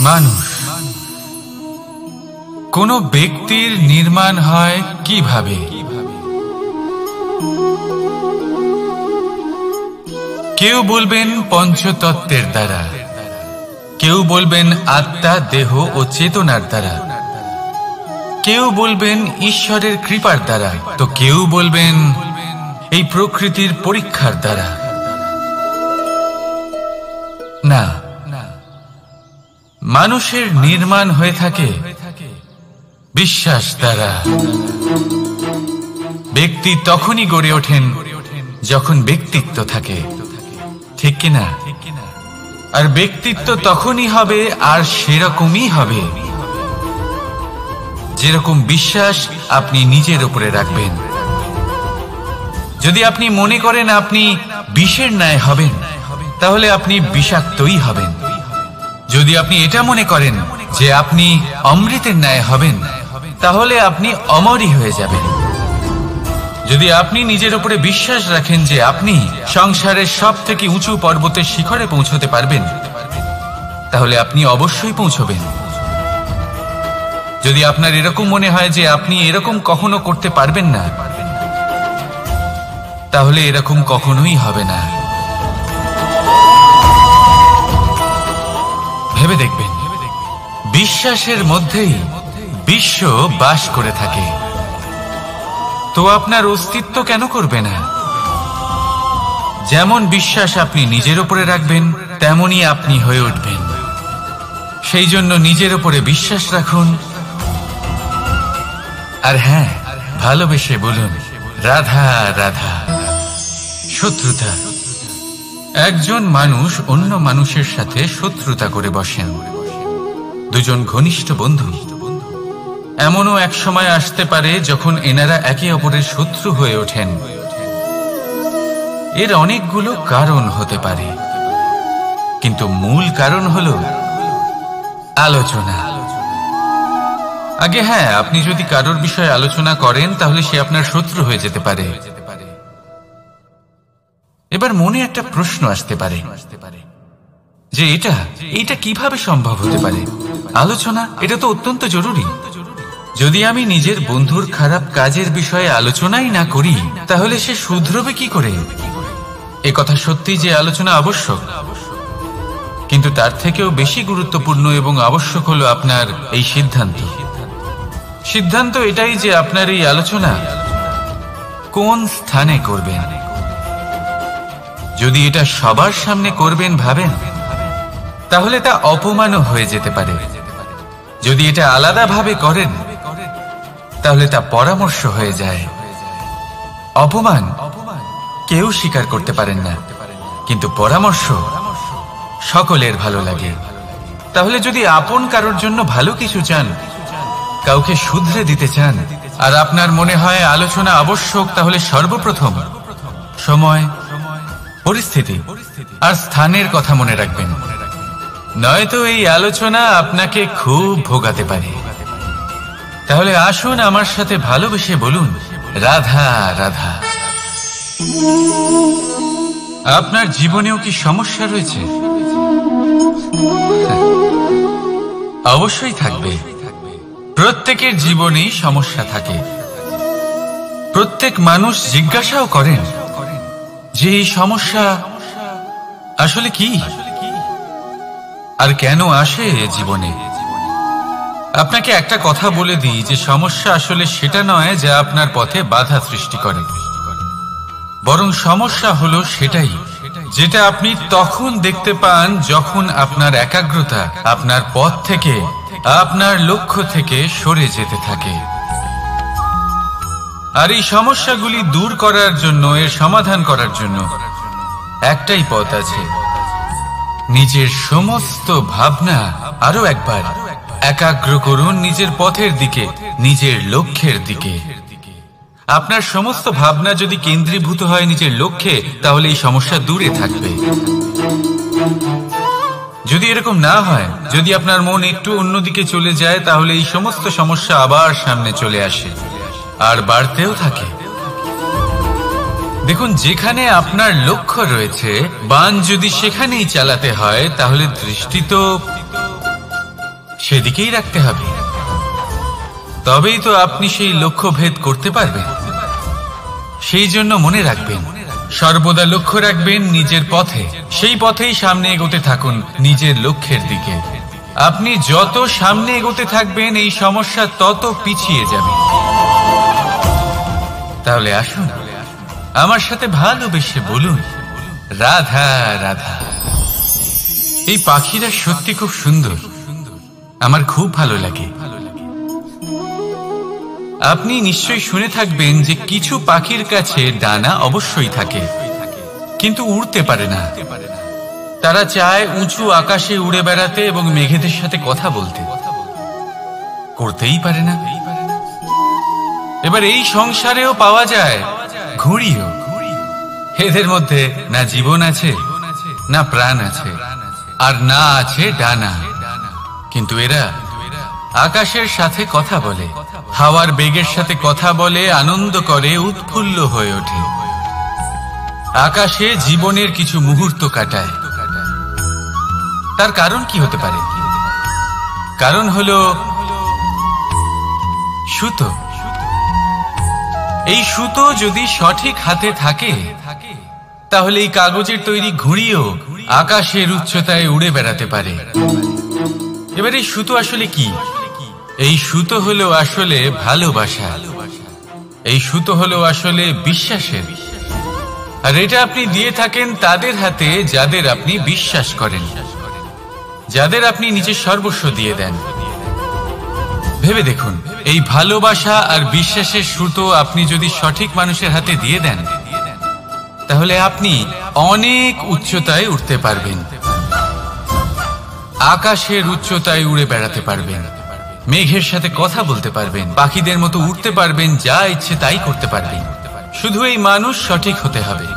মানুষ কোন ব্যক্তির নির্মাণ হয় কিভাবে? কেউ বলবেন পঞ্চতত্ত্বের দ্বারা, কেউ বলবেন আত্মা, দেহ ও চেতনার দ্বারা, কেউ বলবেন ঈশ্বরের কৃপার দ্বারা, তো কেউ বলবেন এই প্রকৃতির পরীক্ষার দ্বারা। না, মানুষের নির্মাণ হয়ে থাকে বিশ্বাস দ্বারা। ব্যক্তি তখনই গড়ে ওঠেন যখন ব্যক্তিত্ব থাকে, ঠিক কিনা? আর ব্যক্তিত্ব তখনই হবে আর সেরকমই হবে যেরকম বিশ্বাস আপনি নিজের উপরে রাখবেন। যদি আপনি মনে করেন আপনি বিষের ন্যায় হবেন, তাহলে আপনি বিষাক্তই হবেন। যদি আপনি এটা মনে করেন যে আপনি অমৃতের ন্যায় হবেন, তাহলে আপনি অমরই হয়ে যাবেন। যদি আপনি নিজের উপরে বিশ্বাস রাখেন যে আপনি সংসারের সব থেকে উঁচু পর্বতের শিখরে পৌঁছতে পারবেন, তাহলে আপনি অবশ্যই পৌঁছবেন। যদি আপনার এরকম মনে হয় যে আপনি এরকম কখনো করতে পারবেন না, তাহলে এরকম কখনোই হবে না। ভেবে দেখবেন, বিশ্বাসের মধ্যেই বিশ্ব বাস করে থাকে, তো আপনার অস্তিত্ব কেন করবে না? যেমন বিশ্বাস আপনি নিজের উপরে রাখবেন, তেমনই আপনি হয়ে উঠবেন। সেই জন্য নিজের উপরে বিশ্বাস রাখুন, আর হ্যাঁ, ভালোবেসে বলুন রাধা রাধা। শত্রুতা, একজন মানুষ অন্য মানুষের সাথে শত্রুতা করে বসেন। দুজন ঘনিষ্ঠ বন্ধু, এমনও এক সময় আসতে পারে যখন এনারা একে অপরের শত্রু হয়ে ওঠেন। এর অনেকগুলো কারণ হতে পারে, কিন্তু মূল কারণ হলো আলোচনা। আগে হ্যাঁ, আপনি যদি কারোর বিষয়ে আলোচনা করেন তাহলে সে আপনার শত্রু হয়ে যেতে পারে। এবার মনে একটা প্রশ্ন আসতে পারে যে এটা কিভাবে সম্ভব হতে পারে? আলোচনা, এটা তো অত্যন্ত জরুরি। যদি আমি নিজের বন্ধুর খারাপ কাজের বিষয়ে আলোচনাই না করি, তাহলে সে শুধরবে কি করে? এ কথা সত্যি যে আলোচনা আবশ্যক, কিন্তু তার থেকেও বেশি গুরুত্বপূর্ণ এবং আবশ্যক হলো আপনার এই সিদ্ধান্ত এটাই যে আপনার এই আলোচনা কোন স্থানে করবেন। যদি এটা সবার সামনে করবেন ভাবেন, তাহলে তা অপমানও হয়ে যেতে পারে। যদি এটা আলাদাভাবে করেন, তাহলে তা পরামর্শ হয়ে যায়। অপমান কেউ স্বীকার করতে পারেন না, কিন্তু পরামর্শ সকলের ভালো লাগে। তাহলে যদি আপন কারোর জন্য ভালো কিছু চান, কাউকে শুধরে দিতে চান, আর আপনার মনে হয় আলোচনা আবশ্যক, তাহলে সর্বপ্রথম সময়, পরিস্থিতি আর স্থানের কথা মনে রাখবেন, নয়তো এই আলোচনা আপনাকে খুব ভোগাতে পারে। তাহলে আসুন আমার সাথে ভালোবেসে বলুন রাধা রাধা। আপনার জীবনেও কি সমস্যা রয়েছে? অবশ্যই থাকবে। প্রত্যেকের জীবনেই সমস্যা থাকে। প্রত্যেক মানুষ জিজ্ঞাসাও করেন যে এই সমস্যা আসলে কি আর কেন আসে জীবনে। আপনাকে একটা কথা বলে দিই যে সমস্যা আসলে সেটা নয় যা আপনার পথে বাধা সৃষ্টি করে, বরং সমস্যা হলো সেটাই যেটা আপনি তখন দেখতে পান যখন আপনার একাগ্রতা আপনার পথ থেকে, আপনার লক্ষ্য থেকে সরে যেতে থাকে। আর এই সমস্যাগুলি দূর করার জন্য, এর সমাধান করার জন্য একটাই পথ আছে। নিজের সমস্ত ভাবনা আরো একবার একাগ্র করুন নিজের পথের দিকে, নিজের লক্ষ্যের দিকে। আপনার সমস্ত ভাবনা যদি কেন্দ্রীভূত হয় নিজের লক্ষ্যে, তাহলে এই সমস্যা দূরে থাকবে। যদি এরকম না হয়, যদি আপনার মন একটু অন্যদিকে চলে যায়, তাহলে এই সমস্ত সমস্যা আবার সামনে চলে আসে আর বাড়তেও থাকে। দেখুন, যেখানে আপনার লক্ষ্য রয়েছে, বাণ যদি সেখানেই চালাতে হয়, তাহলে দৃষ্টি তো সেদিকেই রাখতে হবে। তবেই তো আপনি সেই লক্ষ্য ভেদ করতে পারবেন। সেই জন্য মনে রাখবেন, সর্বদা লক্ষ্য রাখবেন নিজের পথে, সেই পথেই সামনে এগোতে থাকুন নিজের লক্ষ্যের দিকে। আপনি যত সামনে এগোতে থাকবেন এই সমস্যা তত পিছিয়ে যাবে। তাহলে আসুন আমার সাথে ভালোবেসে বলুন, রাধা রাধা। এই পাখিরা সত্যি খুব সুন্দর, আমার খুব ভালো লাগে। আপনি নিশ্চয়ই শুনে থাকবেন যে কিছু পাখির কাছে ডানা অবশ্যই থাকে, কিন্তু উড়তে পারে না। তারা চায় উঁচু আকাশে উড়ে বেড়াতে এবং মেঘেদের সাথে কথা বলতে, করতেই পারে না। এবার এই সংসারেও পাওয়া যায় ঘুড়িও। এদের মধ্যে না জীবন আছে, না প্রাণ আছে, আর না আছে ডানা, কিন্তু এরা আকাশের সাথে কথা বলে, হাওয়ার বেগের সাথে কথা বলে, আনন্দ করে, উৎফুল্ল হয়ে ওঠে। আকাশে জীবনের কিছু মুহূর্ত কাটায়। তার কারণ কি হতে পারে? কারণ হলো সুতো। এই সুতো যদি সঠিক হাতে থাকে তাহলে এই কাগজের তৈরি ঘুড়িও আকাশের উচ্চতায় উড়ে বেড়াতে পারে। এবার এই সুতো আসলে কি? এই সুতো হলো আসলে ভালোবাসা। এই সুতো হলো আসলে বিশ্বাসের। আর এটা আপনি দিয়ে থাকেন তাদের হাতে যাদের আপনি বিশ্বাস করেন, যাদের আপনি নিজের সর্বস্ব দিয়ে দেন। ভেবে দেখুন, এই ভালোবাসা আর বিশ্বাসের সুতো আপনি যদি সঠিক মানুষের হাতে দিয়ে দেন তাহলে আপনি অনেক উচ্চতায় উঠতে পারবেন, আকাশের উচ্চতায় উড়ে বেড়াতে পারবেন, মেঘের সাথে কথা বলতে পারবেন, পাখিদের মতো উঠতে পারবেন, যা ইচ্ছে তাই করতে পারবেন। শুধু এই মানুষ সঠিক হতে হবে,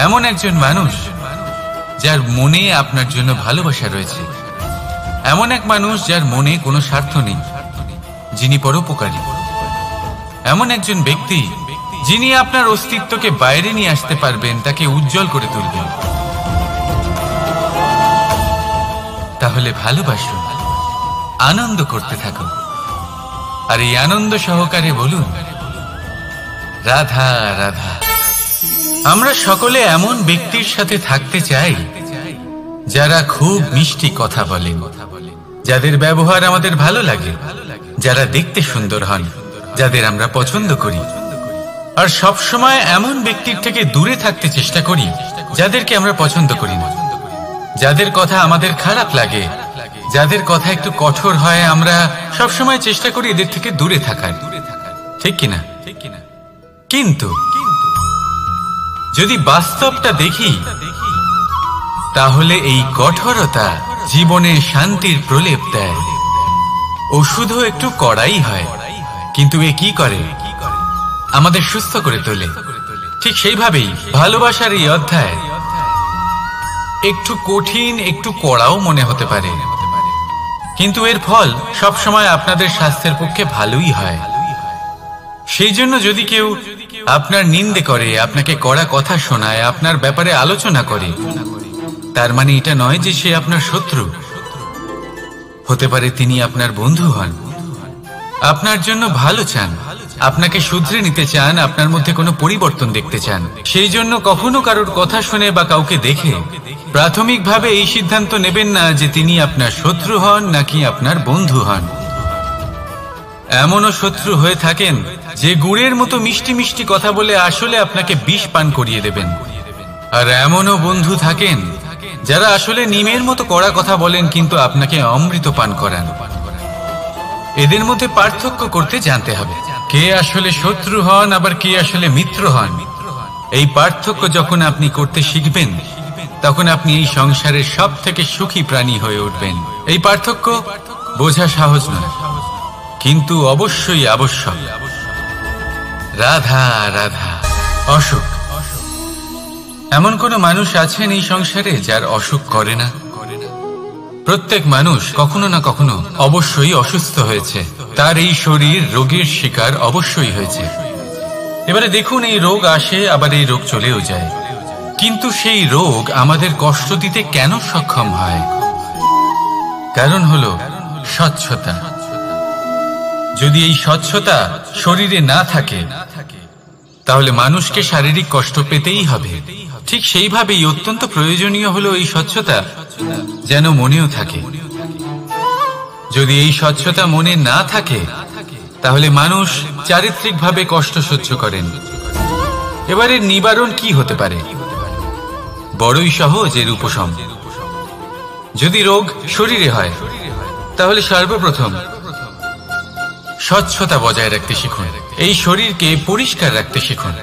এমন একজন মানুষ যার মনে আপনার জন্য ভালোবাসা রয়েছে, এমন এক মানুষ যার মনে কোনো স্বার্থ নেই, যিনি পরোপকারী, এমন একজন ব্যক্তি যিনি আপনার অস্তিত্বকে বাইরে নিয়ে আসতে পারবেন, তাকে উজ্জ্বল করে তুলবেন। তাহলে ভালোবাসুন, আনন্দ করতে থাকুন, আর এই আনন্দ সহকারে বলুন, রাধা রাধা। আমরা সকলে এমন ব্যক্তির সাথে থাকতে চাই যারা খুব মিষ্টি কথা বলেন, যাদের ব্যবহার আমাদের ভালো লাগে, যারা দেখতে সুন্দর হন, যাদের আমরা পছন্দ করি। আর সবসময় এমন ব্যক্তির থেকে দূরে থাকতে চেষ্টা করি যাদেরকে আমরা পছন্দ করি না, যাদের কথা আমাদের খারাপ লাগে, যাদের কথা একটু কঠোর হয়। আমরা সবসময় চেষ্টা করি এদের থেকে দূরে থাকার, ঠিক কিনা? কিন্তু যদি বাস্তবটা দেখি তাহলে এই কঠোরতা জীবনে শান্তির প্রলেপ দেয়। ওষুধও একটু কড়াই হয়, কিন্তু এ কি করে? আমাদের সুস্থ করে তোলে। ঠিক সেইভাবেই ভালোবাসার এই অধ্যায় একটু কঠিন, একটু কড়াও মনে হতে পারে, কিন্তু এর ফল সবসময় আপনাদের স্বাস্থ্যের পক্ষে ভালোই হয়। সেই জন্য যদি কেউ আপনার নিন্দে করে, আপনাকে কড়া কথা শোনায়, আপনার ব্যাপারে আলোচনা করে, তার মানে এটা নয় যে সে আপনার শত্রু। হতে পারে তিনি আপনার বন্ধু হন, আপনার জন্য ভালো চান, আপনাকে শুধরে নিতে চান, আপনার মধ্যে কোনো পরিবর্তন দেখতে চান। সেই জন্য কখনো কারোর কথা শুনে বা কাউকে দেখে প্রাথমিকভাবে এই সিদ্ধান্ত নেবেন না যে তিনি আপনার শত্রু হন নাকি আপনার বন্ধু হন। এমনও শত্রু হয়ে থাকেন যে গুড়ের মতো মিষ্টি মিষ্টি কথা বলে আসলে আপনাকে বিষ পান করিয়ে দেবেন। আর এমনও বন্ধু থাকেন যারা আসলে নিমের মতো কড়া কথা বলেন কিন্তু আপনাকে অমৃত পান করান। এদের মধ্যে পার্থক্য করতে জানতে হবে, কে আসলে শত্রু হন আবার কে আসলে মিত্র হন। এই পার্থক্য যখন আপনি করতে শিখবেন তখন আপনি এই সংসারের সব থেকে সুখী প্রাণী হয়ে উঠবেন। এই পার্থক্য বোঝা সহজ নয়, কিন্তু অবশ্যই আবশ্যক। রাধা রাধা। অসুখ। এমন কোনো মানুষ আছেন এই সংসারে যার অসুখ করে না? প্রত্যেক মানুষ কখনো না কখনো অবশ্যই অসুস্থ হয়েছে, তার এই শরীর রোগের শিকার অবশ্যই হয়েছে। এবারে দেখুন, এই রোগ আসে আবার এই রোগ চলেও যায়, কিন্তু সেই রোগ আমাদের কষ্ট দিতে কেন সক্ষম হয়? কারণ হলো স্বচ্ছতা। যদি এই স্বচ্ছতা শরীরে না থাকে তাহলে মানুষকে শারীরিক কষ্ট পেতেই হবে। ঠিক সেইভাবেই অত্যন্ত প্রয়োজনীয় হলো এই স্বচ্ছতা যেন মনেও থাকে। যদি এই স্বচ্ছতা মনে না থাকে তাহলে মানুষ চারিত্রিকভাবে কষ্ট সহ্য করেন। এবারে নিবারণ কি হতে পারে? বড়ই সহজ এর উপশম। যদি রোগ শরীরে হয় তাহলে সর্বপ্রথম স্বচ্ছতা বজায় রাখতে শিখুন। এই শরীরকে পরিষ্কার রাখতে শিখুন।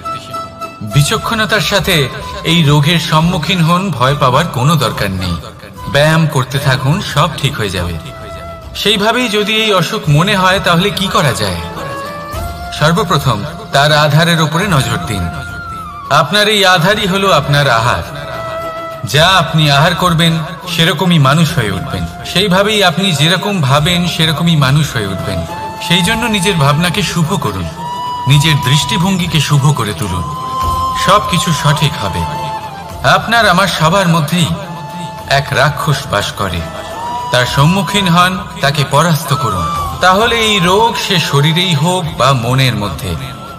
বিচক্ষণতার সাথে এই রোগের সম্মুখীন হন। ভয় পাওয়ার কোনো দরকার নেই। ব্যায়াম করতে থাকুন, সব ঠিক হয়ে যাবে। সেইভাবেই যদি এই অসুখ মনে হয় তাহলে কি করা যায়? সর্বপ্রথম তার আধারের উপরে নজর দিন। আপনার এই আধারই হলো আপনার আহার। যা আপনি আহার করবেন সেরকমই মানুষ হয়ে উঠবেন। সেইভাবেই আপনি যেরকম ভাবেন সেরকমই মানুষ হয়ে উঠবেন। সেই জন্য নিজের ভাবনাকে শুভ করুন, নিজের দৃষ্টিভঙ্গিকে শুভ করে তুলুন। সবকিছু সঠিক হবে। আপনার আমার সবার মধ্যেই এক রাক্ষস বাস করে। তার সম্মুখীন হন, তাকে পরাস্ত করুন। তাহলে এই রোগ সে শরীরেই হোক বা মনের মধ্যে,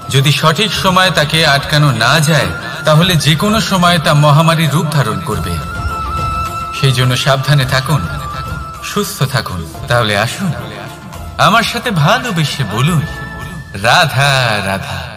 যদি সঠিক সময় তাকে আটকানো না যায় তাহলে যে কোনো সময় তা মহামারীর রূপ ধারণ করবে। সেই জন্য সাবধানে থাকুন, সুস্থ থাকুন। তাহলে আসুন আমার সাথে ভালোবেসে বলুন, রাধা রাধা।